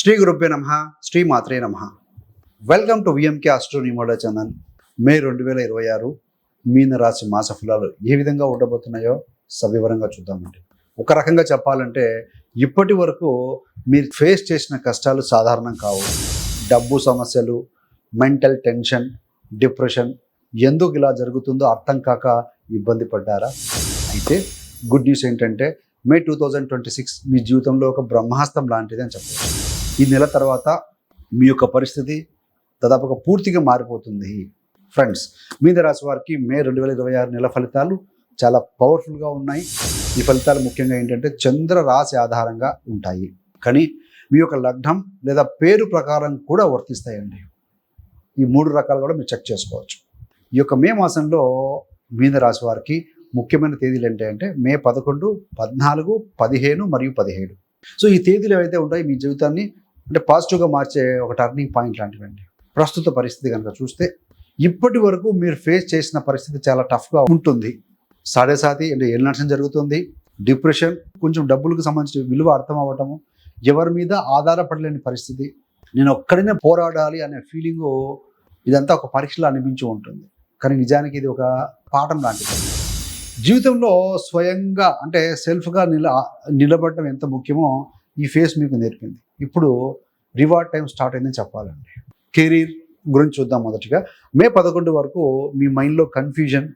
శ్రీ గురుభ్యో నమః శ్రీ మాత్రే నమః. వెల్కమ్ టు విఎంకే ఆస్ట్రో న్యూమోలో ఛానల్. మే 2026 మీన రాశి మాస ఫలాలు ఏ విధంగా ఉండబోతున్నాయో సవివరంగా చూద్దామండి. ఒక రకంగా చెప్పాలంటే ఇప్పటి వరకు మీరు ఫేస్ చేసిన కష్టాలు సాధారణం కావు. డబ్బు సమస్యలు, మెంటల్ టెన్షన్, డిప్రెషన్, ఎందుకు ఇలా జరుగుతుందో అర్థం కాక ఇబ్బంది పడ్డారా? అయితే గుడ్ న్యూస్ ఏంటంటే మే 2026 మీ జీవితంలో ఒక బ్రహ్మాస్త్రం లాంటిది అని చెప్పవచ్చు. ఈ నెల తర్వాత మీ యొక్క పరిస్థితి దాదాపుగా పూర్తిగా మారిపోతుంది. ఫ్రెండ్స్, మీన రాశి వారికి మే 2026 నెల ఫలితాలు చాలా పవర్ఫుల్గా ఉన్నాయి. ఈ ఫలితాలు ముఖ్యంగా ఏంటంటే చంద్ర రాశి ఆధారంగా ఉంటాయి, కానీ మీ యొక్క లగ్నం లేదా పేరు ప్రకారం కూడా వర్తిస్తాయండి. ఈ 3 రకాలు కూడా మీరు చెక్ చేసుకోవచ్చు. ఈ యొక్క మే మాసంలో మీన రాశి వారికి ముఖ్యమైన తేదీలు ఏంటంటే మే 11, 14, 15 మరియు 17. సో ఈ తేదీలు ఏవైతే ఉంటాయో మీ జీవితాన్ని అంటే పాజిటివ్గా మార్చే ఒక టర్నింగ్ పాయింట్ లాంటివండి. ప్రస్తుత పరిస్థితి కనుక చూస్తే ఇప్పటి వరకు మీరు ఫేస్ చేసిన పరిస్థితి చాలా టఫ్గా ఉంటుంది. సాడేసాతి అంటే ఏలినాశనం జరుగుతుంది, డిప్రెషన్, కొంచెం డబ్బులకు సంబంధించిన విలువ అర్థం అవ్వటము, ఎవరి మీద ఆధారపడలేని పరిస్థితి, నేను ఒక్కడినే పోరాడాలి అనే ఫీలింగు, ఇదంతా ఒక పరీక్షలో అనిపించి ఉంటుంది. కానీ నిజానికి ఇది ఒక పాఠం లాంటిది. జీవితంలో స్వయంగా అంటే సెల్ఫ్గా నిలబడటం ఎంత ముఖ్యమో ఈ ఫేస్ మీకు నేర్పింది. ఇప్పుడు రివార్డ్ టైం స్టార్ట్ అయిందని చెప్పాలండి. కెరీర్ గురించి చూద్దాం. మొదటిగా మే 11 వరకు మీ మైండ్లో కన్ఫ్యూజన్,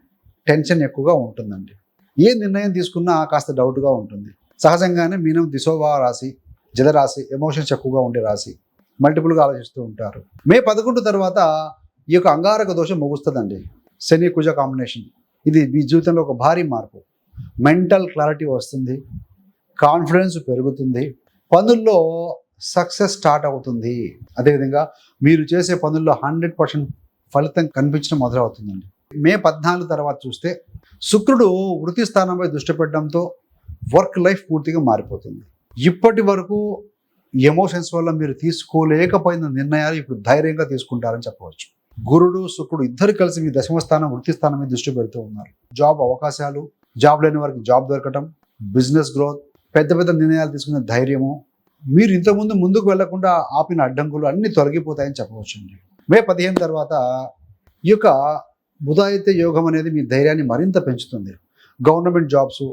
టెన్షన్ ఎక్కువగా ఉంటుందండి. ఏ నిర్ణయం తీసుకున్నా కాస్త డౌట్గా ఉంటుంది. సహజంగానే మీనం దిశోవా రాశి, జలరాశి, ఎమోషన్స్ ఎక్కువగా ఉండే రాశి, మల్టిపుల్గా ఆలోచిస్తూ ఉంటారు. మే 11 తర్వాత ఈ యొక్క అంగారక దోషం ముగుస్తుందండి. శని కుజ కాంబినేషన్, ఇది మీ జీవితంలో ఒక భారీ మార్పు. మెంటల్ క్లారిటీ వస్తుంది, కాన్ఫిడెన్స్ పెరుగుతుంది, పనుల్లో సక్సెస్ స్టార్ట్ అవుతుంది. అదేవిధంగా మీరు చేసే పనుల్లో 100% ఫలితం కనిపించడం మొదలవుతుందండి. మే 14 తర్వాత చూస్తే శుక్రుడు వృత్తి స్థానంపై దృష్టి పెట్టడంతో వర్క్ లైఫ్ పూర్తిగా మారిపోతుంది. ఇప్పటి వరకు ఎమోషన్స్ వల్ల మీరు తీసుకోలేకపోయిన నిర్ణయాలు ఇప్పుడు ధైర్యంగా తీసుకుంటారని చెప్పవచ్చు. గురుడు, శుక్రుడు ఇద్దరు కలిసి మీ దశమ స్థానం, వృత్తి స్థానం మీద దృష్టి పెడుతూ ఉన్నారు. జాబ్ అవకాశాలు, జాబ్ లేని వారికి జాబ్ దొరకటం, బిజినెస్ గ్రోత్, పెద్ద పెద్ద నిర్ణయాలు తీసుకునే ధైర్యము, మీరు ఇంతకుముందు ముందుకు వెళ్లకుండా ఆపిన అడ్డంకులు అన్నీ తొలగిపోతాయని చెప్పవచ్చు. మే 15 తర్వాత ఈ యొక్క బుధాయిత్య యోగం అనేది మీ ధైర్యాన్ని మరింత పెంచుతుంది. గవర్నమెంట్ జాబ్స్,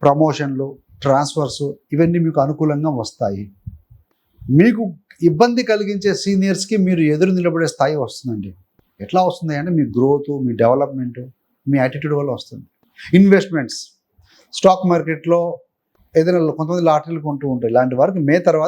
ప్రమోషన్లు, ట్రాన్స్ఫర్స్ ఇవన్నీ మీకు అనుకూలంగా వస్తాయి. మీకు ఇబ్బంది కలిగించే సీనియర్స్కి మీరు ఎదురు నిలబడే స్థాయి వస్తుందండి. ఎట్లా వస్తుంది అంటే మీ గ్రోత్, మీ డెవలప్మెంట్, మీ యాటిట్యూడ్ వల్ల వస్తుంది. ఇన్వెస్ట్మెంట్స్, స్టాక్ మార్కెట్లో ఏదైనా కొంతమంది లాటరీలు కొంటూ ఉంటారు. ఇలాంటి వారికి మే తర్వాత